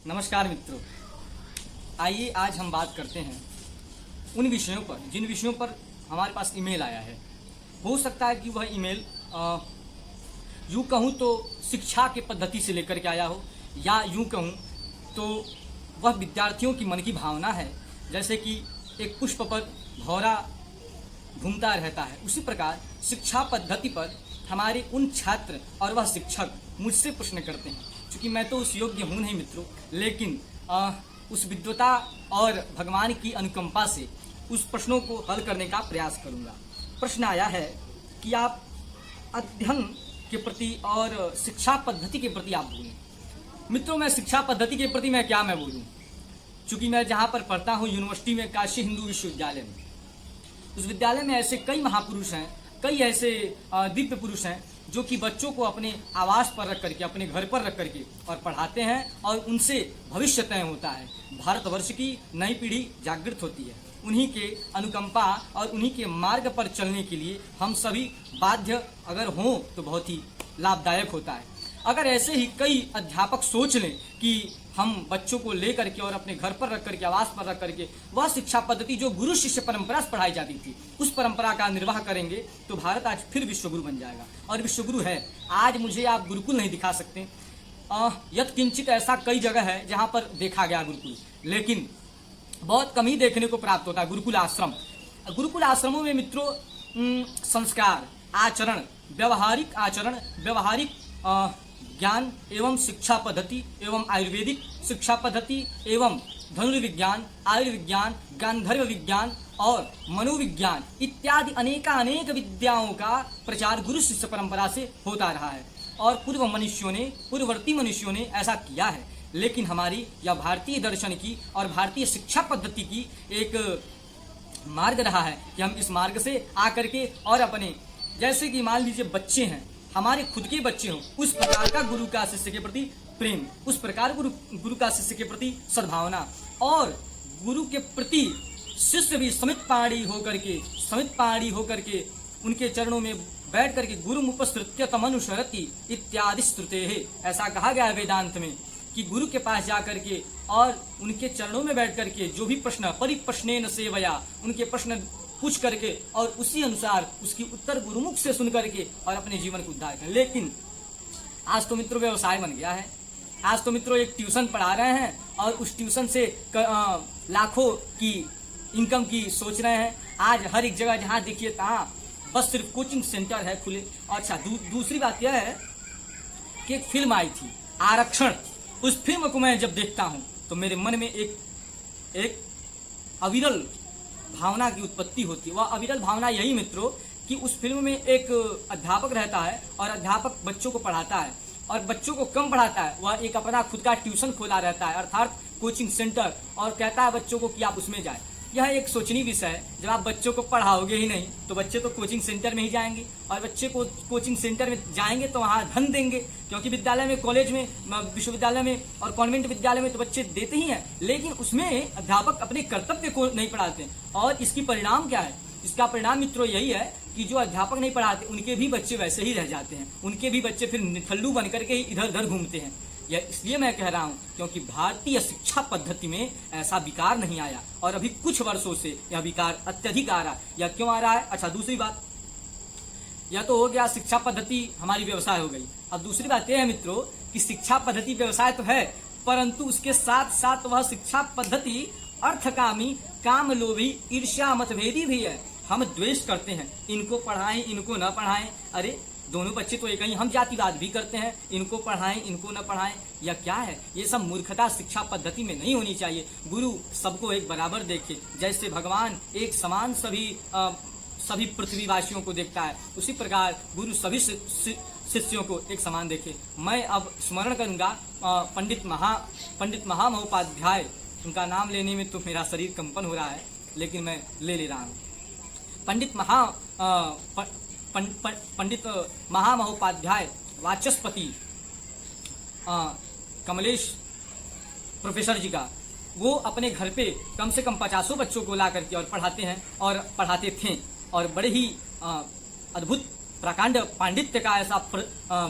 नमस्कार मित्रों, आइए आज हम बात करते हैं उन विषयों पर जिन विषयों पर हमारे पास ईमेल आया है। हो सकता है कि वह ईमेल यूँ कहूँ तो शिक्षा के पद्धति से लेकर के आया हो, या यूँ कहूँ तो वह विद्यार्थियों की मन की भावना है। जैसे कि एक पुष्प पर भौरा घूमता रहता है, उसी प्रकार शिक्षा पद्धति पर हमारे उन छात्र और वह शिक्षक मुझसे प्रश्न करते हैं। क्योंकि मैं तो उस योग्य हूँ नहीं मित्रों, लेकिन उस विद्वता और भगवान की अनुकंपा से उस प्रश्नों को हल करने का प्रयास करूँगा। प्रश्न आया है कि आप अध्ययन के प्रति और शिक्षा पद्धति के प्रति आप बोलें। मित्रों, मैं शिक्षा पद्धति के प्रति मैं बोलूँ, चूँकि मैं जहाँ पर पढ़ता हूँ यूनिवर्सिटी में, काशी हिंदू विश्वविद्यालय में, उस विद्यालय में ऐसे कई महापुरुष हैं, कई ऐसे दिव्य पुरुष हैं जो कि बच्चों को अपने आवास पर रख करके, अपने घर पर रख करके और पढ़ाते हैं, और उनसे भविष्य तय होता है। भारतवर्ष की नई पीढ़ी जागृत होती है। उन्हीं के अनुकंपा और उन्हीं के मार्ग पर चलने के लिए हम सभी बाध्य अगर हों तो बहुत ही लाभदायक होता है। अगर ऐसे ही कई अध्यापक सोच लें कि हम बच्चों को ले करके और अपने घर पर रख करके, आवास पर रख करके, वह शिक्षा पद्धति जो गुरु शिष्य परंपरा से पढ़ाई जाती थी, उस परंपरा का निर्वाह करेंगे, तो भारत आज फिर विश्वगुरु बन जाएगा। और विश्वगुरु है। आज मुझे आप गुरुकुल नहीं दिखा सकते। यत किंचित ऐसा कई जगह है जहाँ पर देखा गया गुरुकुल, लेकिन बहुत कम ही देखने को प्राप्त होता है गुरुकुल आश्रम। गुरुकुल आश्रमों में मित्रों संस्कार, आचरण, व्यवहारिक ज्ञान एवं शिक्षा पद्धति एवं आयुर्वेदिक शिक्षा पद्धति एवं धनुर्विज्ञान, आयुर्विज्ञान, गांधर्व विज्ञान और मनोविज्ञान इत्यादि अनेक विद्याओं का प्रचार गुरु शिष्य परंपरा से होता रहा है। और पूर्ववर्ती मनुष्यों ने ऐसा किया है। लेकिन हमारी या भारतीय दर्शन की और भारतीय शिक्षा पद्धति की एक मार्ग रहा है कि हम इस मार्ग से आकर के और अपने, जैसे कि मान लीजिए बच्चे हैं, हमारे खुद के बच्चे हों, उस प्रकार का गुरु का शिष्य के प्रति प्रेम, उस प्रकार गुरु का शिष्य के प्रति सद्भावना, और गुरु के प्रति शिष्य भी समित पाणी होकर के उनके चरणों में बैठ करके गुरुमुपसृत्य तमनुसरति इत्यादि श्रुते है। ऐसा कहा गया है वेदांत में कि गुरु के पास जा करके और उनके चरणों में बैठ करके जो भी प्रश्न परिप्रश्नेन सेवया, उनके प्रश्न पूछ करके और उसी अनुसार उसकी उत्तर गुरुमुख से सुन करके और अपने जीवन को उद्धार करें। लेकिन आज तो मित्रों व्यवसाय बन गया है। आज तो मित्रों एक ट्यूशन पढ़ा रहे हैं और उस ट्यूशन से लाखों की इनकम की सोच रहे हैं। आज हर एक जगह जहाँ देखिए तहाँ बस सिर्फ कोचिंग सेंटर है खुले। अच्छा, दूसरी बात यह है कि एक फिल्म आई थी आरक्षण। उस फिल्म को मैं जब देखता हूँ तो मेरे मन में एक अविरल भावना की उत्पत्ति होती है। वह अविरल भावना यही मित्रों कि उस फिल्म में एक अध्यापक रहता है और अध्यापक बच्चों को पढ़ाता है, और बच्चों को कम पढ़ाता है, वह एक अपना खुद का ट्यूशन खोला रहता है, अर्थात कोचिंग सेंटर, और कहता है बच्चों को कि आप उसमें जाए। यह एक सोचनीय विषय है। जब आप बच्चों को पढ़ाओगे ही नहीं तो बच्चे तो कोचिंग सेंटर में ही जाएंगे, और बच्चे को कोचिंग सेंटर में जाएंगे तो वहाँ धन देंगे, क्योंकि विद्यालय में, कॉलेज में, विश्वविद्यालय में और कॉन्वेंट विद्यालय में तो बच्चे देते ही हैं, लेकिन उसमें अध्यापक अपने कर्तव्य को नहीं पढ़ाते। और इसकी परिणाम क्या है? इसका परिणाम मित्रों यही है कि जो अध्यापक नहीं पढ़ाते उनके भी बच्चे वैसे ही रह जाते हैं। उनके भी बच्चे फिर निठल्लू बन करके ही इधर उधर घूमते हैं। यह इसलिए मैं कह रहा हूं क्योंकि भारतीय शिक्षा पद्धति में ऐसा विकार नहीं आया, और अभी कुछ वर्षों से यह विकार अत्यधिक आ रहा है। यह क्यों आ रहा है? अच्छा, दूसरी बात, यह तो हो गया शिक्षा पद्धति हमारी व्यवसाय हो गई। अब दूसरी बात यह है मित्रों कि शिक्षा पद्धति व्यवसाय तो है, परंतु उसके साथ साथ वह शिक्षा पद्धति अर्थकामी, कामलोभी, ईर्ष्या मतभेदी भी है। हम द्वेष करते हैं, इनको पढ़ाएं, इनको न पढ़ाएं। अरे दोनों बच्चे तो एक ही। हम जातिवाद भी करते हैं, इनको पढ़ाएं, इनको न पढ़ाएं। यह क्या है? ये सब मूर्खता शिक्षा पद्धति में नहीं होनी चाहिए। गुरु सबको एक बराबर देखे। जैसे भगवान एक समान सभी पृथ्वीवासियों को देखता है, उसी प्रकार गुरु सभी शिष्यों को एक समान देखे। मैं अब स्मरण करूंगा पंडित महामहोपाध्याय। उनका नाम लेने में तो मेरा शरीर कंपन हो रहा है, लेकिन मैं ले रहा हूँ। पंडित महामहोपाध्याय वाचस्पति कमलेश प्रोफेसर जी का, वो अपने घर पे कम से कम 50 बच्चों को ला करके और पढ़ाते हैं और पढ़ाते थे, और बड़े ही अद्भुत प्रकांड पांडित्य का ऐसा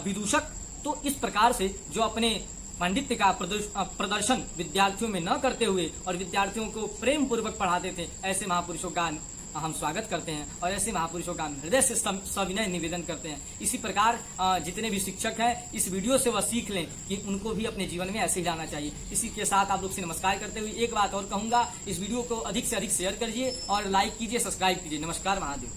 विदूषक। तो इस प्रकार से जो अपने पांडित्य का प्रदर्शन विद्यार्थियों में न करते हुए और विद्यार्थियों को प्रेम पूर्वक पढ़ाते थे, ऐसे महापुरुषों का हम स्वागत करते हैं और ऐसे महापुरुषों का हृदय से सविनय निवेदन करते हैं। इसी प्रकार जितने भी शिक्षक हैं इस वीडियो से वह सीख लें कि उनको भी अपने जीवन में ऐसे ही जाना चाहिए। इसी के साथ आप लोग से नमस्कार करते हुए एक बात और कहूंगा, इस वीडियो को अधिक से अधिक शेयर करिए और लाइक कीजिए, सब्सक्राइब कीजिए। नमस्कार, महादेव।